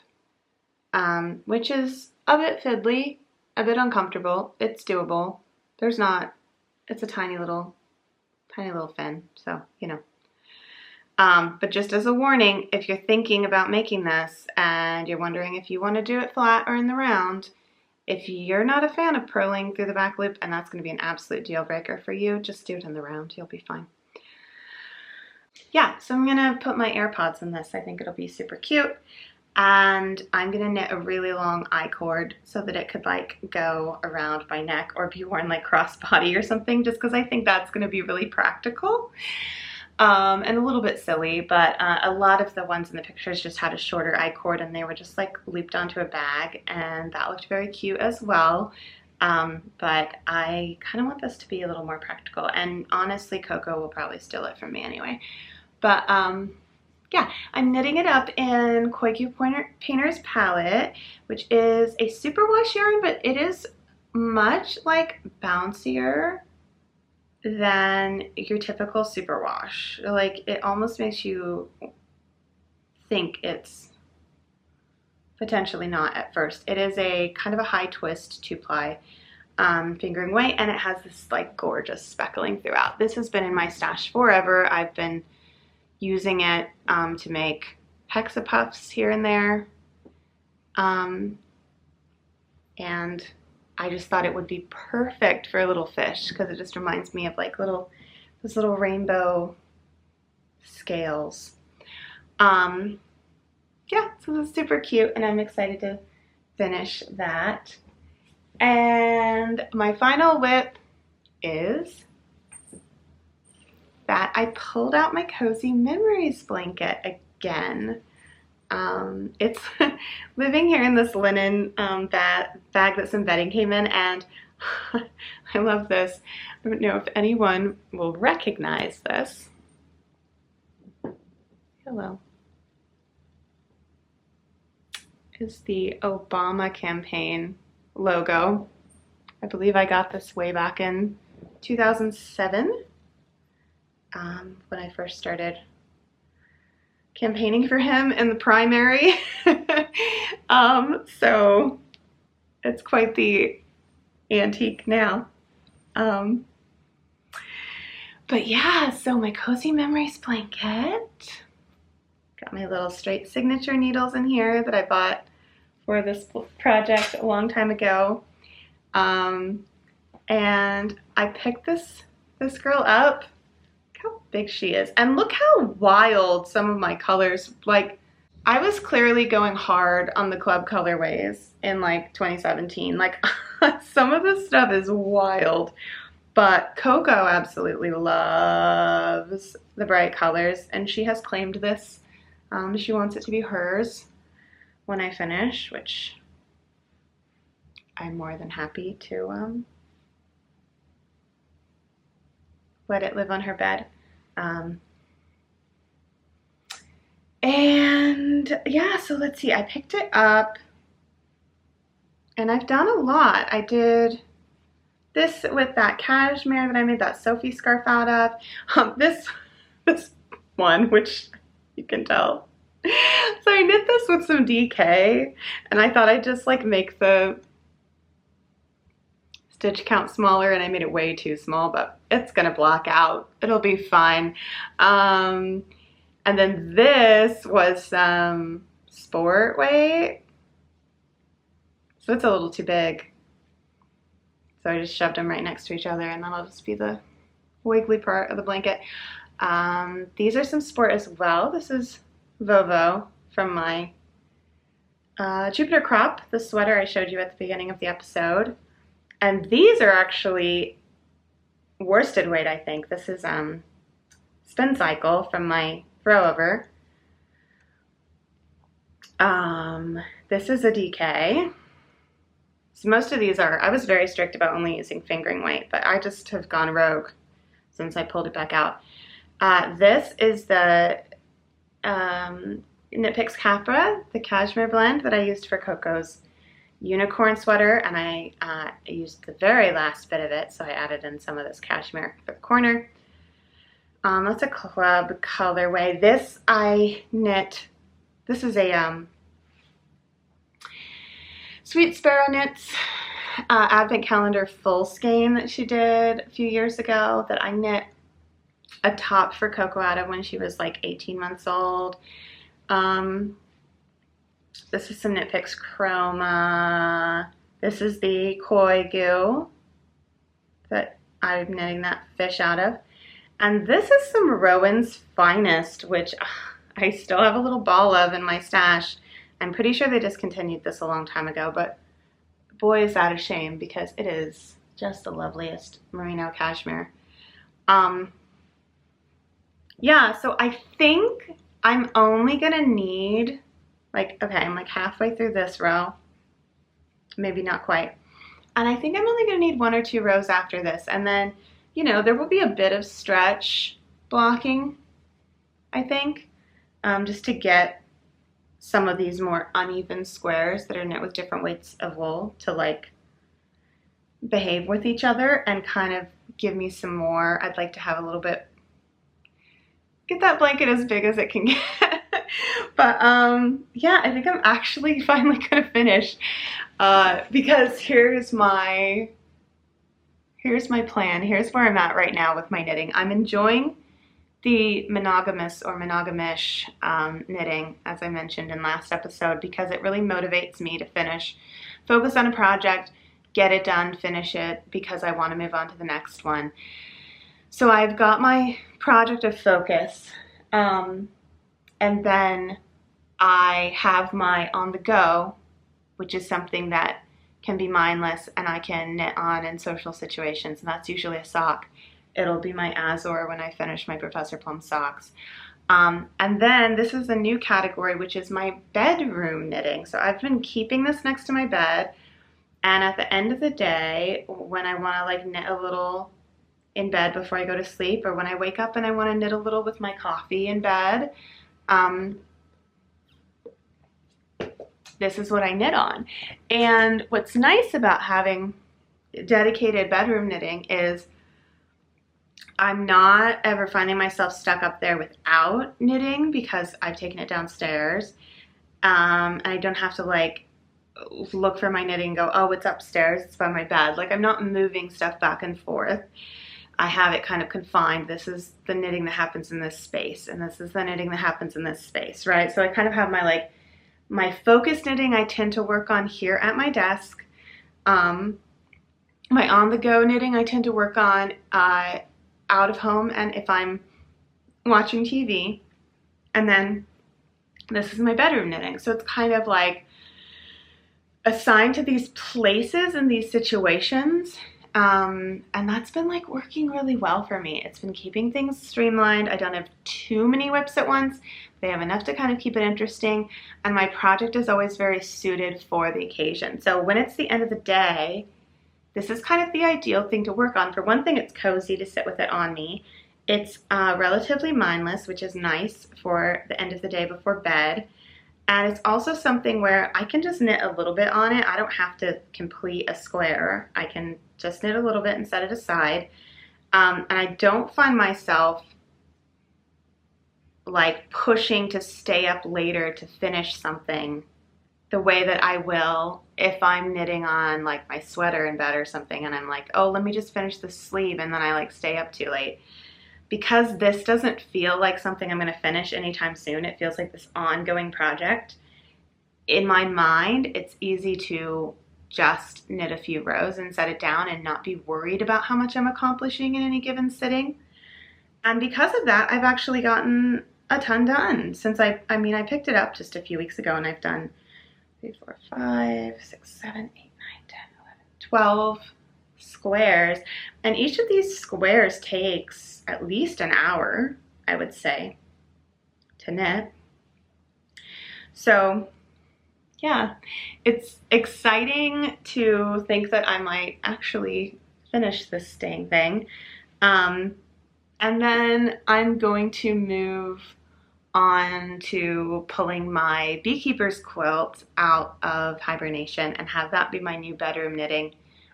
which is a bit fiddly, a bit uncomfortable. It's doable. There's not, it's a tiny little fin, so, you know. But just as a warning, if you're thinking about making this and you're wondering if you want to do it flat or in the round, if you're not a fan of purling through the back loop and that's going to be an absolute deal breaker for you, just do it in the round. You'll be fine. Yeah, so I'm going to put my AirPods in this. I think it'll be super cute. And I'm going to knit a really long I-cord so that it could like go around my neck or be worn like crossbody or something, just because I think that's going to be really practical. And a little bit silly, but a lot of the ones in the pictures just had a shorter I-cord and they were just like looped onto a bag, and that looked very cute as well. But I kind of want this to be a little more practical, and honestly Coco will probably steal it from me anyway. But yeah, I'm knitting it up in Koikyu Painter's palette, which is a superwash yarn, but it is much like bouncier than your typical superwash. Like it almost makes you think it's potentially not at first. It is a kind of a high twist 2-ply fingering weight, and it has this like gorgeous speckling throughout. This has been in my stash forever. I've been using it to make hexa puffs here and there, and I just thought it would be perfect for a little fish because it just reminds me of like those little rainbow scales. Yeah, so this is super cute and I'm excited to finish that. And my final whip is that I pulled out my Cozy Memories blanket again. It's living here in this linen bag that some bedding came in, and I love this. I don't know if anyone will recognize this. Hello. Is the Obama campaign logo. I believe I got this way back in 2007 when I first started campaigning for him in the primary. So it's quite the antique now. But yeah, so my Cozy Memories blanket. Got my little straight signature needles in here that I bought for this project a long time ago. And I picked this girl up. Look how big she is. And look how wild some of my colors, like I was clearly going hard on the club colorways in like 2017. Like some of this stuff is wild, but Coco absolutely loves the bright colors and she has claimed this. She wants it to be hers when I finish, which I'm more than happy to let it live on her bed. And yeah, so let's see, I picked it up and I've done a lot. I did this with that cashmere that I made that Sophie scarf out of. This one, which you can tell. So I knit this with some DK and I thought I'd just like make the stitch count smaller and I made it way too small, but it's gonna block out. It'll be fine. And then this was some sport weight. So it's a little too big. So I just shoved them right next to each other and that'll just be the wiggly part of the blanket. These are some sport as well. This is Vovo from my Jupiter crop, the sweater I showed you at the beginning of the episode. And these are actually worsted weight, I think. This is Spin Cycle from my throwover. This is a DK. So most of these are, I was very strict about only using fingering weight, but I just have gone rogue since I pulled it back out. This is the Knit Picks Capra, the cashmere blend that I used for Coco's unicorn sweater, and I used the very last bit of it, so I added in some of this cashmere for the corner. That's a club colorway. This I knit, this is a Sweet Sparrow Knits advent calendar full skein that she did a few years ago that I knit a top for Coco out of when she was like 18 months old. This is some Knit Picks Chroma. This is the Koi Goo that I'm knitting that fish out of. And this is some Rowan's Finest, which I still have a little ball of in my stash. I'm pretty sure they discontinued this a long time ago, but boy is that a shame because it is just the loveliest merino cashmere. Yeah, so I think I'm only gonna need, like, okay, I'm like halfway through this row, maybe not quite. And I think I'm only gonna need 1 or 2 rows after this. And then, you know, there will be a bit of stretch blocking, I think, just to get some of these more uneven squares that are knit with different weights of wool to like behave with each other and kind of give me some more. I'd like to have a little bit, get that blanket as big as it can get. But yeah, I think I'm actually finally gonna finish because here's my plan. Here's where I'm at right now with my knitting. I'm enjoying the monogamous or monogamish knitting, as I mentioned in last episode, because it really motivates me to finish, focus on a project, get it done, finish it, because I want to move on to the next one. So I've got my project of focus, and then I have my on the go, which is something that can be mindless and I can knit on in social situations, and that's usually a sock. It'll be my Azor when I finish my Professor Plum socks. And then this is a new category, which is my bedroom knitting. So I've been keeping this next to my bed, and at the end of the day, when I want to like knit a little in bed before I go to sleep, or when I wake up and I want to knit a little with my coffee in bed, this is what I knit on. And what's nice about having dedicated bedroom knitting is I'm not ever finding myself stuck up there without knitting because I've taken it downstairs. And I don't have to like look for my knitting and go, oh, it's upstairs, it's by my bed. Like I'm not moving stuff back and forth. I have it kind of confined. This is the knitting that happens in this space, and this is the knitting that happens in this space, right? So I kind of have my focused knitting I tend to work on here at my desk. My on-the-go knitting I tend to work on out of home and if I'm watching TV. And then this is my bedroom knitting. So it's kind of like assigned to these places and these situations. And that's been like working really well for me. It's been keeping things streamlined. I don't have too many whips at once. They have enough to kind of keep it interesting. And my project is always very suited for the occasion. So when it's the end of the day, this is kind of the ideal thing to work on. For one thing, it's cozy to sit with it on me. It's relatively mindless, which is nice for the end of the day before bed. And it's also something where I can just knit a little bit on it. I don't have to complete a square. I can just knit a little bit and set it aside. And I don't find myself like pushing to stay up later to finish something the way that I will if I'm knitting on like my sweater in bed or something and I'm like, oh, let me just finish the sleeve, and then I like stay up too late. Because this doesn't feel like something I'm going to finish anytime soon, it feels like this ongoing project. In my mind, it's easy to just knit a few rows and set it down and not be worried about how much I'm accomplishing in any given sitting. And because of that, I've actually gotten a ton done since I picked it up just a few weeks ago, and I've done 3, 4, 5, 6, 7, 8, 9, 10, 11, 12 squares. And each of these squares takes at least an hour, I would say, to knit. So yeah, it's exciting to think that I might actually finish this dang thing. And then I'm going to move on to pulling my beekeeper's quilt out of hibernation and have that be my new bedroom knitting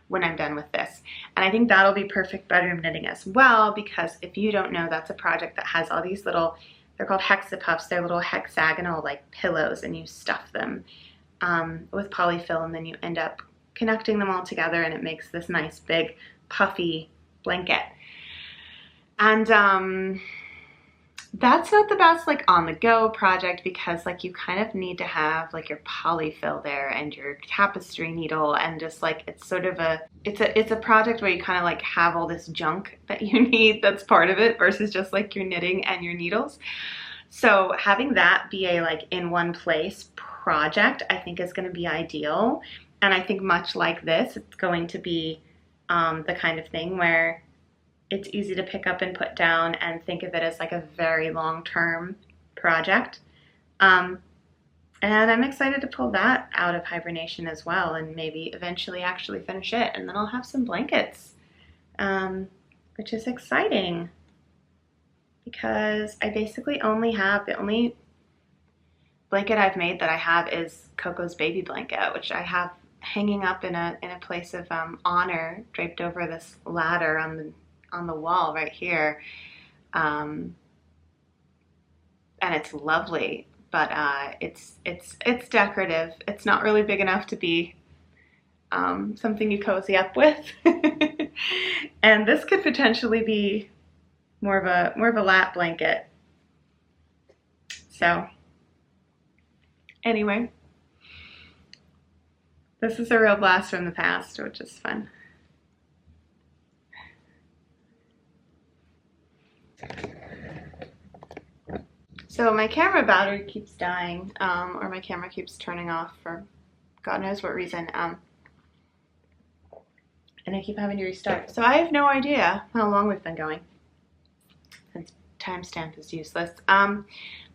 when I'm done with this. And I think that'll be perfect bedroom knitting as well, because if you don't know, that's a project that has all these little, they're called hexapuffs, they're little hexagonal like pillows, and you stuff them with polyfill, and then you end up connecting them all together and it makes this nice big puffy blanket. And that's not the best like on the go project, because like you kind of need to have like your polyfill there and your tapestry needle, and just like it's sort of it's a project where you kind of like have all this junk that you need that's part of it versus just like your knitting and your needles. So having that be a like in one place project I think is going to be ideal. And I think much like this, it's going to be the kind of thing where it's easy to pick up and put down and think of it as like a very long-term project. And I'm excited to pull that out of hibernation as well, and maybe eventually actually finish it. And then I'll have some blankets, which is exciting, because I basically only have, the only blanket I've made that I have is Coco's baby blanket, which I have hanging up in a place of honor, draped over this ladder on the wall right here, and it's lovely, but it's decorative. It's not really big enough to be something you cozy up with. And this could potentially be more of a lap blanket. So anyway, this is a real blast from the past, which is fun. So my camera battery keeps dying, or my camera keeps turning off for God knows what reason, and I keep having to restart. So I have no idea how long we've been going, since timestamp is useless. But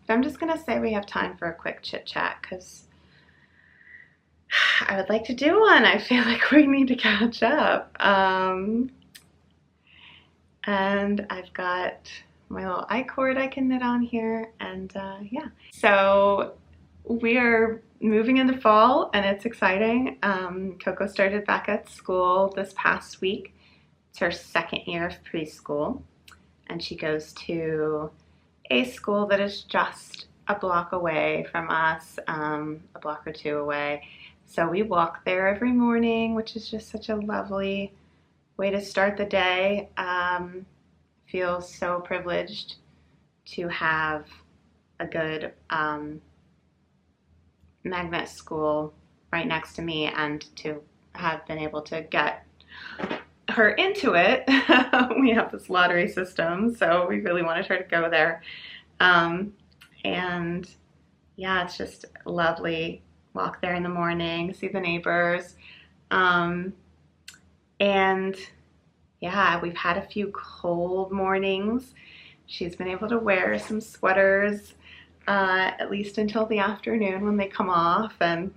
I'm just gonna say we have time for a quick chit chat, because I would like to do one. I feel like we need to catch up. And I've got my little I-cord I can knit on here, and yeah. So we are moving into fall, and it's exciting. Coco started back at school this past week. It's her second year of preschool, and she goes to a school that is just a block away from us, a block or two away. So we walk there every morning, which is just such a lovely way to start the day. Feel so privileged to have a good magnet school right next to me and to have been able to get her into it. We have this lottery system, so we really wanted her to go there. And yeah, it's just lovely. Walk there in the morning, see the neighbors. And yeah, we've had a few cold mornings. She's been able to wear some sweaters at least until the afternoon when they come off. And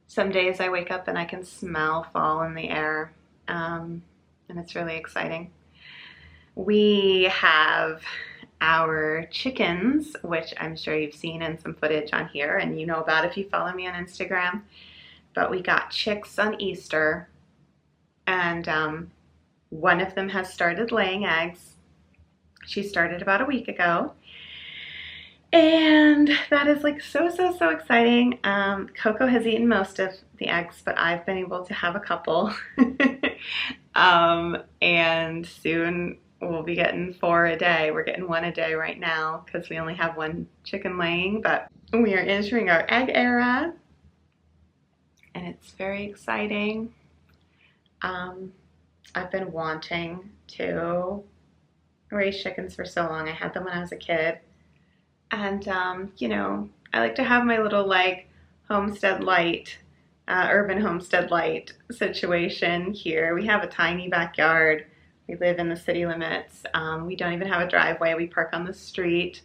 some days I wake up and I can smell fall in the air, and it's really exciting. We have our chickens, which I'm sure you've seen in some footage on here and you know about if you follow me on Instagram. But we got chicks on Easter, and one of them has started laying eggs. She started about a week ago. And that is like so exciting. Coco has eaten most of the eggs, but I've been able to have a couple. And soon we'll be getting 4 a day. We're getting 1 a day right now because we only have 1 chicken laying, but we are entering our egg era and it's very exciting. I've been wanting to raise chickens for so long. I had them when I was a kid. And, you know, I like to have my little, like, homestead light, urban homestead light situation here. We have a tiny backyard. We live in the city limits. We don't even have a driveway. We park on the street.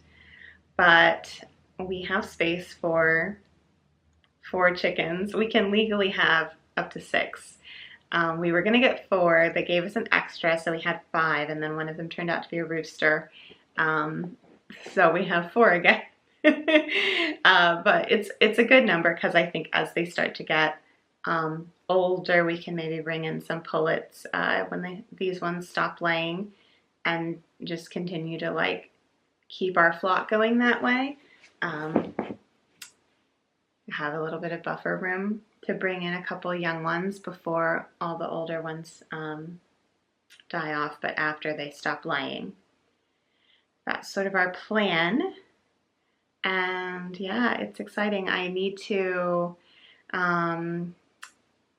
But we have space for 4 chickens. We can legally have up to 6. We were going to get 4. They gave us an extra, so we had 5, and then one of them turned out to be a rooster. So we have 4 again. But it's a good number because I think as they start to get older, we can maybe bring in some pullets when these ones stop laying and just continue to like keep our flock going that way. Have a little bit of buffer room to bring in a couple young ones before all the older ones die off, but after they stop laying. That's sort of our plan, and yeah, it's exciting. I need to, I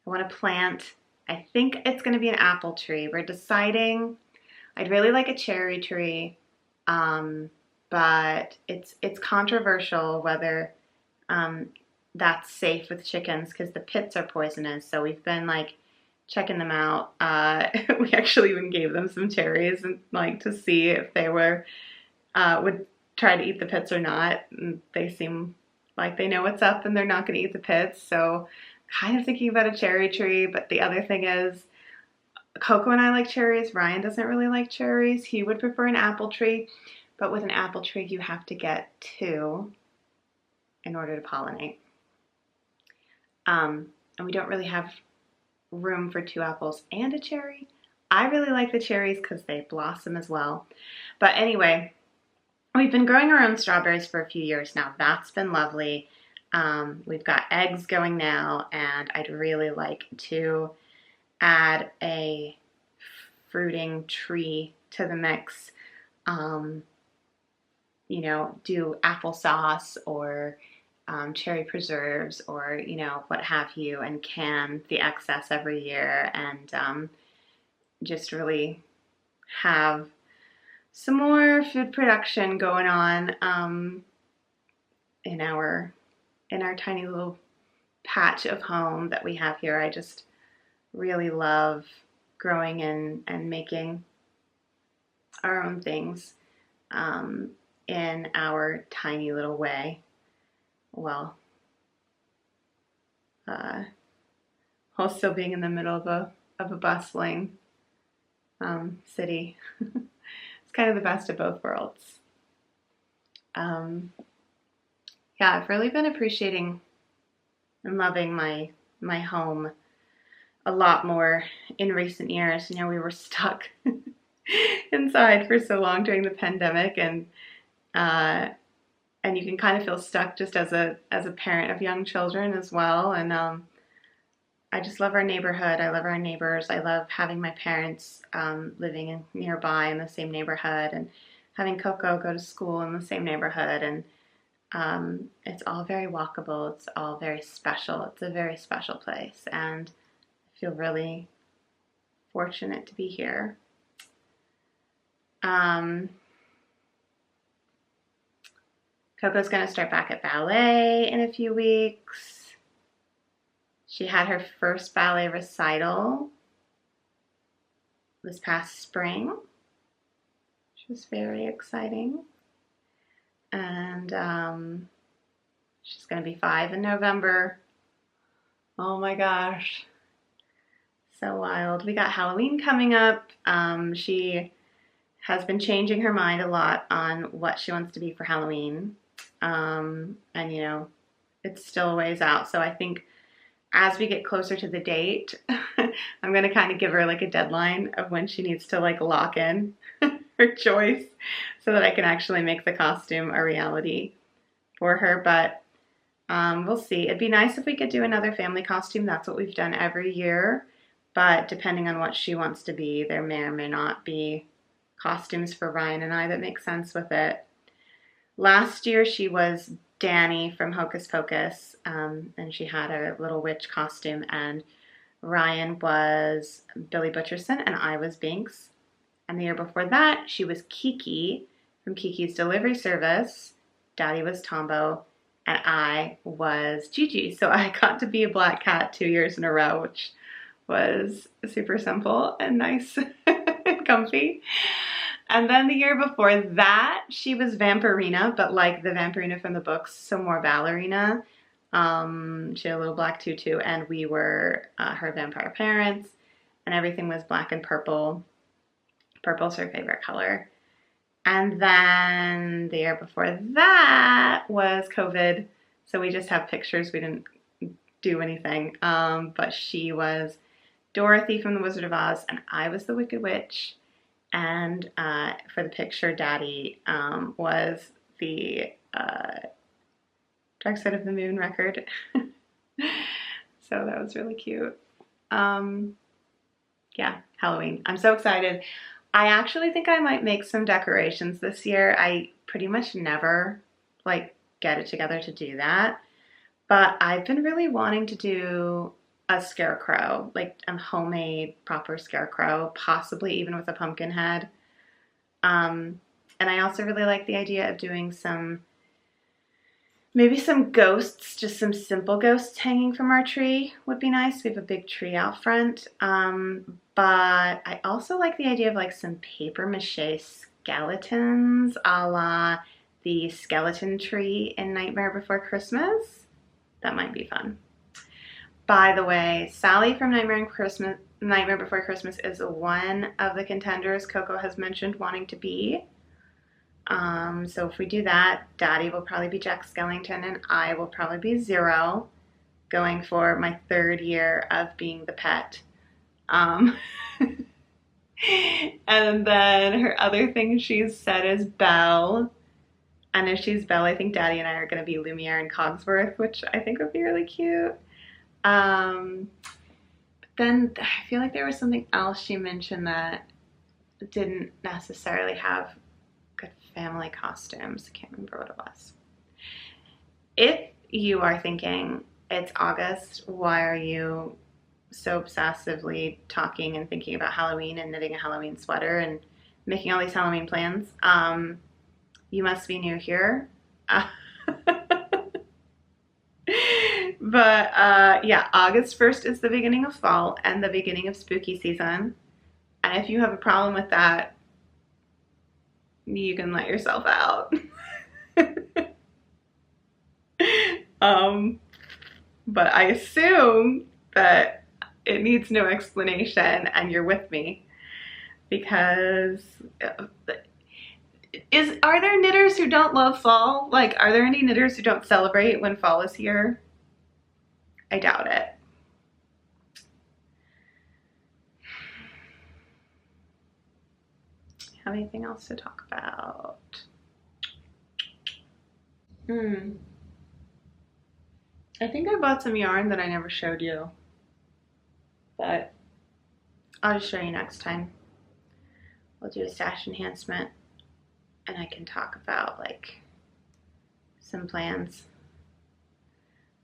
want to plant, I think it's going to be an apple tree. We're deciding, I'd really like a cherry tree, but it's controversial whether that's safe with chickens because the pits are poisonous, so we've been like checking them out. We actually even gave them some cherries and like to see if they were would try to eat the pits or not. And they seem like they know what's up and they're not going to eat the pits. So kind of thinking about a cherry tree. But the other thing is Coco and I like cherries. Ryan doesn't really like cherries. He would prefer an apple tree. But with an apple tree, you have to get 2 in order to pollinate. And we don't really have room for 2 apples and a cherry. I really like the cherries because they blossom as well. But anyway, we've been growing our own strawberries for a few years now. That's been lovely. We've got eggs going now, and I'd really like to add a fruiting tree to the mix. You know, do applesauce or cherry preserves or, you know, what have you, and can the excess every year and just really have some more food production going on in our tiny little patch of home that we have here. I just really love growing and making our own things in our tiny little way. Well, while still being in the middle of a bustling city. It's kind of the best of both worlds. Yeah, I've really been appreciating and loving my home a lot more in recent years. You know, we were stuck inside for so long during the pandemic, and you can kind of feel stuck just as a parent of young children as well. And I just love our neighborhood. I love our neighbors. I love having my parents living nearby in the same neighborhood, and having Coco go to school in the same neighborhood. And it's all very walkable. It's all very special. It's a very special place, and I feel really fortunate to be here. Coco's going to start back at ballet in a few weeks. She had her first ballet recital this past spring, which was very exciting. And she's going to be 5 in November. Oh my gosh. So wild. We got Halloween coming up. She has been changing her mind a lot on what she wants to be for Halloween. And you know, it's still a ways out. So I think as we get closer to the date, I'm going to kind of give her like a deadline of when she needs to like lock in her choice so that I can actually make the costume a reality for her. But we'll see. It'd be nice if we could do another family costume. That's what we've done every year. But depending on what she wants to be, there may or may not be costumes for Ryan and I that make sense with it. Last year she was Danny from Hocus Pocus, and she had a little witch costume, and Ryan was Billy Butcherson and I was Binks. And the year before that she was Kiki from Kiki's Delivery Service, Daddy was Tombo, and I was Gigi. So I got to be a black cat 2 years in a row, which was super simple and nice and comfy. And then the year before that, she was Vampirina, but like the Vampirina from the books, so more ballerina. She had a little black tutu, and we were her vampire parents, and everything was black and purple. Purple's her favorite color. And then the year before that was COVID, so we just have pictures. We didn't do anything, but she was Dorothy from The Wizard of Oz, and I was the Wicked Witch. And for the picture, Daddy was the Dark Side of the Moon record. So that was really cute. Yeah, Halloween. I'm so excited. I actually think I might make some decorations this year. I pretty much never like get it together to do that. But I've been really wanting to do a scarecrow, like a homemade proper scarecrow, possibly even with a pumpkin head. And I also really like the idea of doing maybe some ghosts, just some simple ghosts hanging from our tree would be nice. We have a big tree out front. But I also like the idea of like some paper mache skeletons a la the skeleton tree in Nightmare Before Christmas. That might be fun. By the way, Sally from Nightmare Before Christmas is one of the contenders Coco has mentioned wanting to be. So if we do that, Daddy will probably be Jack Skellington and I will probably be Zero, going for my 3rd year of being the pet. And then her other thing she's said is Belle. And if she's Belle, I think Daddy and I are going to be Lumiere and Cogsworth, which I think would be really cute. But then I feel like there was something else she mentioned that didn't necessarily have good family costumes. I can't remember what it was. If you are thinking it's August, why are you so obsessively talking and thinking about Halloween and knitting a Halloween sweater and making all these Halloween plans? You must be new here. But yeah, August 1st is the beginning of fall and the beginning of spooky season. And if you have a problem with that, you can let yourself out. But I assume that it needs no explanation and you're with me, because are there knitters who don't love fall? Like, are there any knitters who don't celebrate when fall is here? I doubt it. Have anything else to talk about? I think I bought some yarn that I never showed you. but I'll just show you next time. We'll do a stash enhancement and I can talk about like some plans.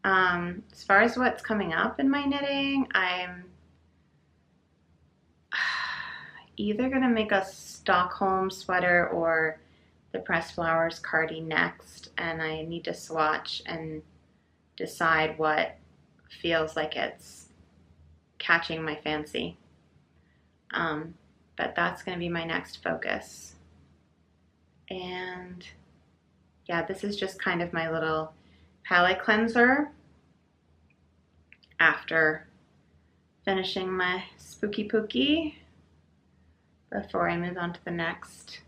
As far as what's coming up in my knitting, I'm either gonna make a Stockholm sweater or the Pressed Flowers cardi next, and I need to swatch and decide what feels like it's catching my fancy. But that's gonna be my next focus. And yeah, this is just kind of my little palette cleanser after finishing my Spooky Pooky before I move on to the next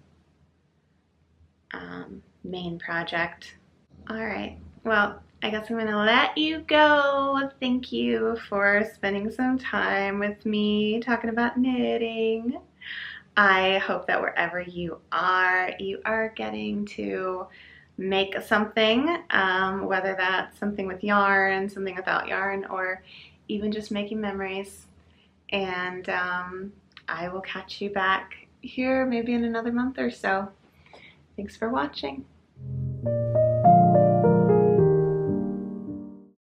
main project. All right, well, I guess I'm gonna let you go. Thank you for spending some time with me talking about knitting. I hope that wherever you are getting to make something, whether that's something with yarn, something without yarn, or even just making memories. And I will catch you back here maybe in another month or so. Thanks for watching.